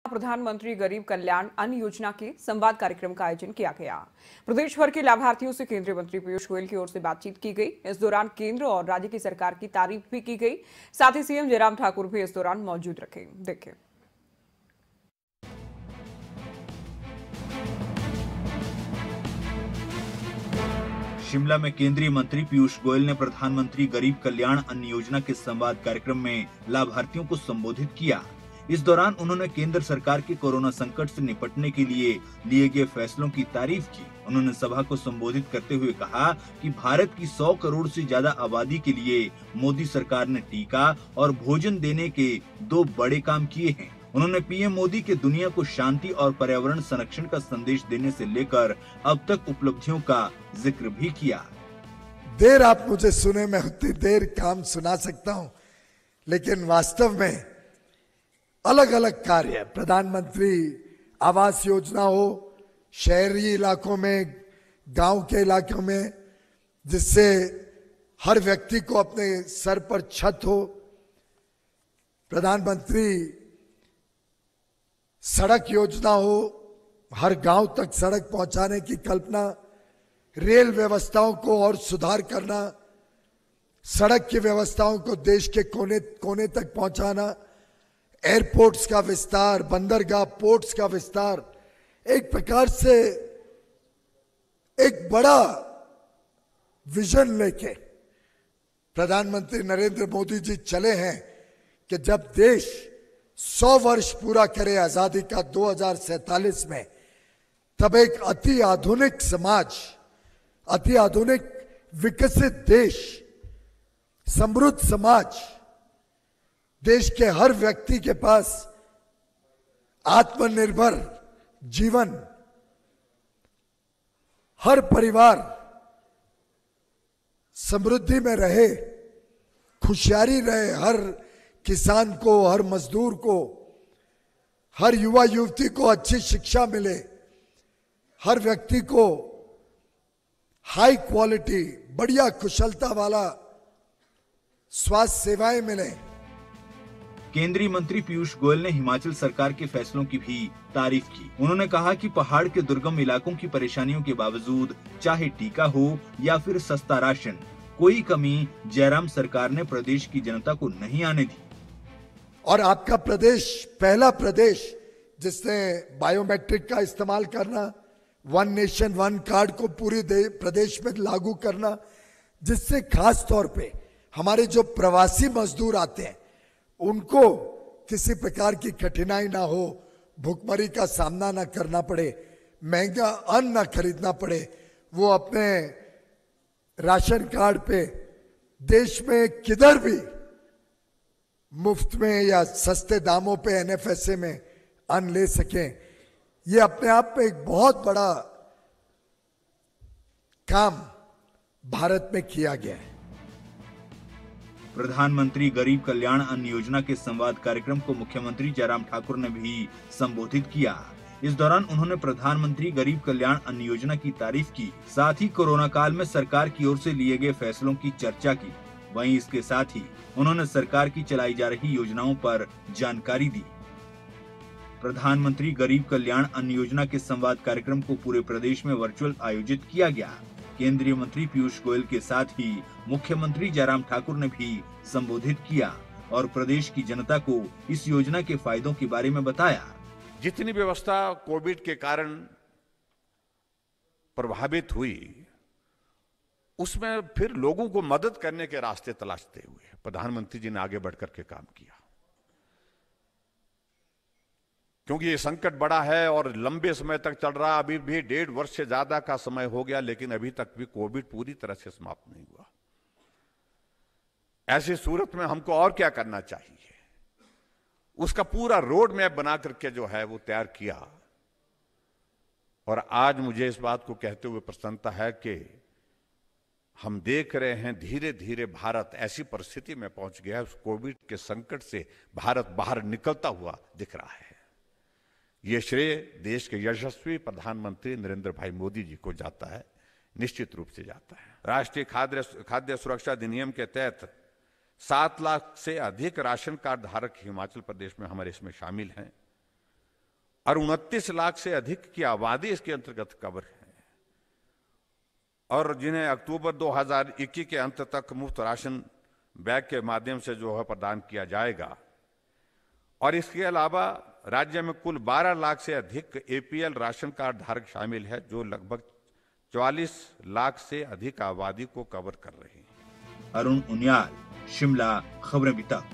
प्रधानमंत्री गरीब कल्याण अन्न योजना के संवाद कार्यक्रम का आयोजन किया गया। प्रदेश भर के लाभार्थियों से केंद्रीय मंत्री पीयूष गोयल की ओर से बातचीत की गई। इस दौरान केंद्र और राज्य की सरकार की तारीफ भी की गई। साथ ही सीएम जयराम ठाकुर भी इस दौरान मौजूद रहे। देखें। शिमला में केंद्रीय मंत्री पीयूष गोयल ने प्रधानमंत्री गरीब कल्याण अन्न योजना के संवाद कार्यक्रम में लाभार्थियों को संबोधित किया। इस दौरान उन्होंने केंद्र सरकार के कोरोना संकट से निपटने के लिए गए फैसलों की तारीफ की। उन्होंने सभा को संबोधित करते हुए कहा कि भारत की 100 करोड़ से ज्यादा आबादी के लिए मोदी सरकार ने टीका और भोजन देने के 2 बड़े काम किए हैं। उन्होंने पीएम मोदी के दुनिया को शांति और पर्यावरण संरक्षण का संदेश देने से लेकर अब तक उपलब्धियों का जिक्र भी किया। देर आप मुझे सुने, मैं उतनी देर काम सुना सकता हूं, लेकिन वास्तव में अलग अलग कार्य, प्रधानमंत्री आवास योजना हो, शहरी इलाकों में, गांव के इलाकों में, जिससे हर व्यक्ति को अपने सर पर छत हो, प्रधानमंत्री सड़क योजना हो, हर गांव तक सड़क पहुंचाने की कल्पना, रेल व्यवस्थाओं को और सुधार करना, सड़क की व्यवस्थाओं को देश के कोने कोने तक पहुंचाना, एयरपोर्ट्स का विस्तार, बंदरगाह, पोर्ट्स का विस्तार, एक प्रकार से एक बड़ा विजन लेके प्रधानमंत्री नरेंद्र मोदी जी चले हैं कि जब देश 100 वर्ष पूरा करे आजादी का 2047 में, तब एक अति आधुनिक समाज, अति आधुनिक विकसित देश, समृद्ध समाज, देश के हर व्यक्ति के पास आत्मनिर्भर जीवन, हर परिवार समृद्धि में रहे, खुशहाली रहे, हर किसान को, हर मजदूर को, हर युवा युवती को अच्छी शिक्षा मिले, हर व्यक्ति को हाई क्वालिटी, बढ़िया कुशलता वाला स्वास्थ्य सेवाएं मिले। केंद्रीय मंत्री पीयूष गोयल ने हिमाचल सरकार के फैसलों की भी तारीफ की। उन्होंने कहा कि पहाड़ के दुर्गम इलाकों की परेशानियों के बावजूद चाहे टीका हो या फिर सस्ता राशन, कोई कमी जयराम सरकार ने प्रदेश की जनता को नहीं आने दी। और आपका प्रदेश पहला प्रदेश जिसने बायोमेट्रिक का इस्तेमाल करना, 1 नेशन 1 कार्ड को पूरे प्रदेश में लागू करना, जिससे खास तौर पे हमारे जो प्रवासी मजदूर आते हैं उनको किसी प्रकार की कठिनाई ना हो, भुखमरी का सामना ना करना पड़े, महंगा अन्न ना खरीदना पड़े, वो अपने राशन कार्ड पे देश में किधर भी मुफ्त में या सस्ते दामों पे एनएफएसए में अन्न ले सकें। ये अपने आप में एक बहुत बड़ा काम भारत में किया गया है। प्रधानमंत्री गरीब कल्याण अन्न योजना के संवाद कार्यक्रम को मुख्यमंत्री जयराम ठाकुर ने भी संबोधित किया। इस दौरान उन्होंने प्रधानमंत्री गरीब कल्याण अन्न योजना की तारीफ की। साथ ही कोरोना काल में सरकार की ओर से लिए गए फैसलों की चर्चा की। वहीं इसके साथ ही उन्होंने सरकार की चलाई जा रही योजनाओं पर जानकारी दी। प्रधानमंत्री गरीब कल्याण अन्न योजना के संवाद कार्यक्रम को पूरे प्रदेश में वर्चुअल आयोजित किया गया। केंद्रीय मंत्री पीयूष गोयल के साथ ही मुख्यमंत्री जयराम ठाकुर ने भी संबोधित किया और प्रदेश की जनता को इस योजना के फायदों के बारे में बताया। जितनी व्यवस्था कोविड के कारण प्रभावित हुई, उसमें फिर लोगों को मदद करने के रास्ते तलाशते हुए प्रधानमंत्री जी ने आगे बढ़कर के काम किया। क्योंकि ये संकट बड़ा है और लंबे समय तक चल रहा, अभी भी 1.5 वर्ष से ज्यादा का समय हो गया, लेकिन अभी तक भी कोविड पूरी तरह से समाप्त नहीं हुआ। ऐसी सूरत में हमको और क्या करना चाहिए, उसका पूरा रोड मैप बना करके जो है वो तैयार किया। और आज मुझे इस बात को कहते हुए प्रसन्नता है कि हम देख रहे हैं धीरे धीरे भारत ऐसी परिस्थिति में पहुंच गया है, उस कोविड के संकट से भारत बाहर निकलता हुआ दिख रहा है। ये श्रेय देश के यशस्वी प्रधानमंत्री नरेंद्र भाई मोदी जी को जाता है, निश्चित रूप से जाता है। राष्ट्रीय खाद्य सुरक्षा अधिनियम के तहत 7 लाख से अधिक राशन कार्ड धारक हिमाचल प्रदेश में हमारे इसमें शामिल हैं। और 29 लाख से अधिक की आबादी इसके अंतर्गत कवर है, और जिन्हें अक्टूबर 2021 के अंत तक मुफ्त राशन बैग के माध्यम से जो है प्रदान किया जाएगा। और इसके अलावा राज्य में कुल 12 लाख से अधिक एपीएल राशन कार्ड धारक शामिल है, जो लगभग 44 लाख से अधिक आबादी को कवर कर रही है। अरुण उनियाल, शिमला, खबरें अभी तक।